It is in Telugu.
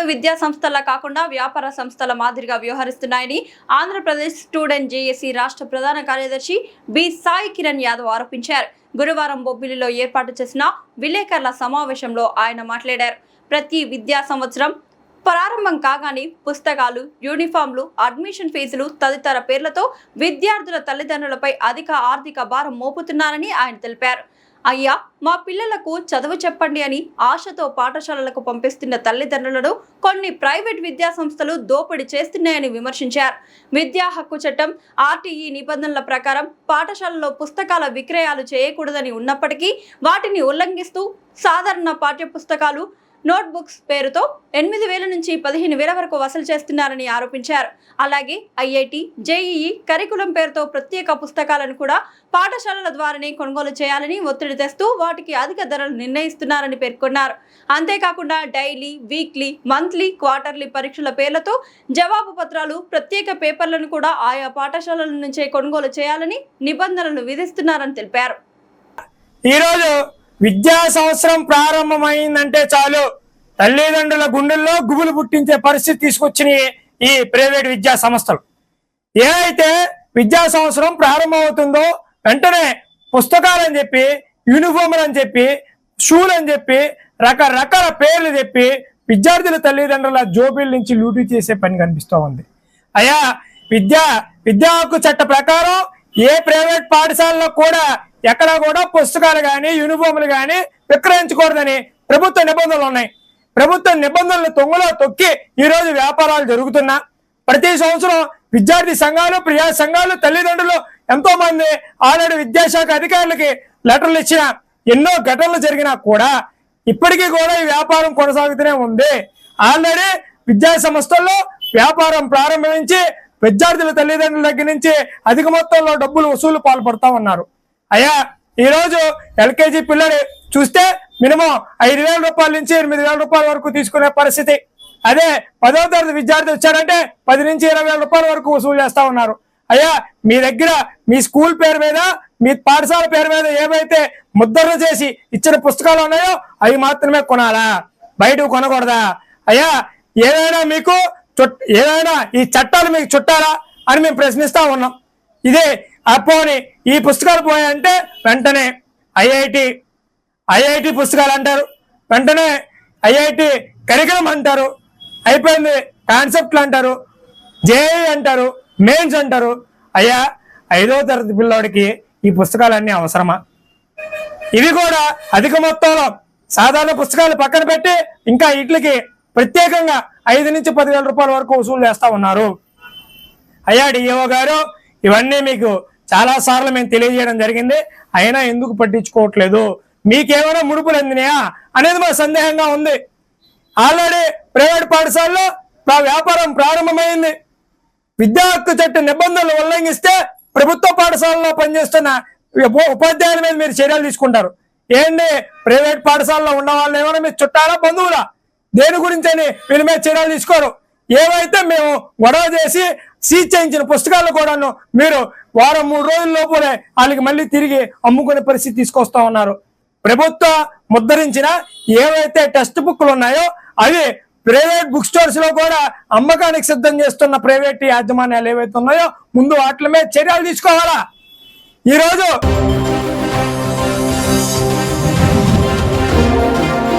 విద్యా సంస్థల కాకుండా వ్యాపార సంస్థల మాదిరిగా వ్యవహరిస్తున్నాయని ఆంధ్రప్రదేశ్ స్టూడెంట్ జేఏసీ రాష్ట్ర ప్రధాన కార్యదర్శి బి సాయి కిరణ్ యాదవ్ ఆరోపించారు. గురువారం బొబ్బిలిలో ఏర్పాటు చేసిన విలేకరుల సమావేశంలో ఆయన మాట్లాడారు. ప్రతి విద్యా సంవత్సరం ప్రారంభం కాగానే పుస్తకాలు, యూనిఫామ్లు, అడ్మిషన్ ఫీజులు తదితర పేర్లతో విద్యార్థుల తల్లిదండ్రులపై అధిక ఆర్థిక భారం మోపుతున్నారని ఆయన తెలిపారు. అయ్యా, మా పిల్లలకు చదువు చెప్పండి అని ఆశతో పాఠశాలలకు పంపిస్తున్న తల్లిదండ్రులను కొన్ని ప్రైవేట్ విద్యా సంస్థలు దోపిడీ చేస్తున్నాయని విమర్శించారు. విద్యా హక్కు చట్టం ఆర్టీఈ నిబంధనల ప్రకారం పాఠశాలలో పుస్తకాల విక్రయాలు చేయకూడదని ఉన్నప్పటికీ వాటిని ఉల్లంఘిస్తూ సాధారణ పాఠ్య పుస్తకాలు, నోట్బుక్స్ పేరుతో 8,000 నుంచి 15,000 వరకు వసూలు చేస్తున్నారని ఆరోపించారు. అలాగే ఐఐటి, జేఈఈ కరికులం పేరుతో ప్రత్యేక పుస్తకాలను కూడా పాఠశాలల ద్వారానే కొనుగోలు చేయాలని ఒత్తిడి తెస్తూ వాటికి అధిక ధరలు నిర్ణయిస్తున్నారని పేర్కొన్నారు. అంతేకాకుండా డైలీ, వీక్లీ, మంత్లీ, క్వార్టర్లీ పరీక్షల పేర్లతో జవాబు పత్రాలు, ప్రత్యేక పేపర్లను కూడా ఆయా పాఠశాలల నుంచే కొనుగోలు చేయాలని నిబంధనలు విధిస్తున్నారని తెలిపారు. ఈరోజు విద్యా సంవత్సరం ప్రారంభమైందంటే చాలు తల్లిదండ్రుల గుండెల్లో గుబులు పుట్టించే పరిస్థితి తీసుకొచ్చిన ఈ ప్రైవేట్ విద్యా సంస్థలు. ఏదైతే విద్యా సంవత్సరం ప్రారంభమవుతుందో వెంటనే పుస్తకాలని చెప్పి, యూనిఫామ్లు అని చెప్పి, షూలు అని చెప్పి, రకరకాల పేర్లు చెప్పి విద్యార్థుల తల్లిదండ్రుల జోబీల నుంచి లూటీ చేసే పని కనిపిస్తూ ఉంది. అయ్యా, విద్యా హక్కు చట్ట ప్రకారం ఏ ప్రైవేట్ పాఠశాలలో కూడా ఎక్కడా కూడా పుస్తకాలు కానీ, యూనిఫామ్లు కానీ విక్రయించకూడదని ప్రభుత్వ నిబంధనలు ఉన్నాయి. ప్రభుత్వ నిబంధనలు తొంగలో తొక్కి ఈరోజు వ్యాపారాలు జరుగుతున్నా ప్రతి సంవత్సరం విద్యార్థి సంఘాలు, ప్రజా సంఘాలు, తల్లిదండ్రులు ఎంతో మంది ఆల్రెడీ విద్యాశాఖ అధికారులకి లెటర్లు ఇచ్చిన ఎన్నో ఘటనలు జరిగినా కూడా ఇప్పటికీ కూడా ఈ వ్యాపారం కొనసాగుతూనే ఉంది. ఆల్రెడీ విద్యా సంస్థల్లో వ్యాపారం ప్రారంభించి విద్యార్థుల తల్లిదండ్రుల దగ్గర నుంచి అధిక మొత్తంలో డబ్బులు వసూలు పాల్పడుతూ ఉన్నారు. అయ్యా, ఈరోజు ఎల్కేజీ పిల్లలు చూస్తే మినిమం 5,000 రూపాయల నుంచి 8,000 రూపాయల వరకు తీసుకునే పరిస్థితి. అదే 10వ తరగతి విద్యార్థి వచ్చాడంటే 10 నుంచి 20,000 రూపాయల వరకు వసూలు చేస్తా ఉన్నారు. అయ్యా, మీ దగ్గర మీ స్కూల్ పేరు మీద, మీ పాఠశాల పేరు మీద ఏవైతే ముద్రలు చేసి ఇచ్చిన పుస్తకాలు ఉన్నాయో అవి మాత్రమే కొనాలా, బయటకు కొనకూడదా? అయ్యా, ఏదైనా ఈ చట్టాలు మీకు చుట్టాలా అని మేము ప్రశ్నిస్తా ఉన్నాం. ఇదే అపోని ఈ పుస్తకాలు పోయాయంటే వెంటనే ఐఐటి పుస్తకాలు అంటారు, వెంటనే ఐఐటి కరికులం అంటారు, అయిపోయింది కాన్సెప్ట్లు అంటారు, జేఈ అంటారు, మెయిన్స్ అంటారు. అయ్యా, 5వ తరగతి పిల్లోడికి ఈ పుస్తకాలన్నీ అవసరమా? ఇవి కూడా అధిక మొత్తంలో సాధారణ పుస్తకాలు పక్కన పెట్టి ఇంకా వీటికి ప్రత్యేకంగా 5 నుంచి 10,000 రూపాయల వరకు వసూలు చేస్తా ఉన్నారు. అయ్యా డిఓ గారు, ఇవన్నీ మీకు చాలా సార్లు మేము తెలియజేయడం జరిగింది, అయినా ఎందుకు పట్టించుకోవట్లేదు? మీకేమైనా ముడుపులు అందినాయా అనేది మా సందేహంగా ఉంది. ఆల్రెడీ ప్రైవేట్ పాఠశాలలో వ్యాపారం ప్రారంభమైంది. విద్యా హక్కు చట్ట నిబంధనలు ఉల్లంఘిస్తే ప్రభుత్వ పాఠశాలలో పనిచేస్తున్న ఉపాధ్యాయుల మీద మీరు చర్యలు తీసుకుంటారు. ఏంటి, ప్రైవేట్ పాఠశాలలో ఉన్న వాళ్ళు ఏమైనా మీరు చుట్టాలా, బంధువులా? దేని గురించి అని వీళ్ళ మీద చర్యలు తీసుకోరు. ఏవైతే మేము గొడవ చేసి సీజ్ చేయించిన పుస్తకాలు కూడాను మీరు 2-3 రోజుల లోపలే వాళ్ళకి మళ్ళీ తిరిగి అమ్ముకునే పరిస్థితి తీసుకొస్తా ఉన్నారు. ప్రభుత్వ ముద్రించిన ఏవైతే టెక్స్ట్ బుక్లు ఉన్నాయో అవి ప్రైవేట్ బుక్ స్టోర్స్ లో కూడా అమ్మకానికి సిద్ధం చేస్తున్న ప్రైవేట్ యాజమాన్యాలు ఏవైతే ఉన్నాయో ముందు వాటి మీద చర్యలు తీసుకోవాలా. ఈరోజు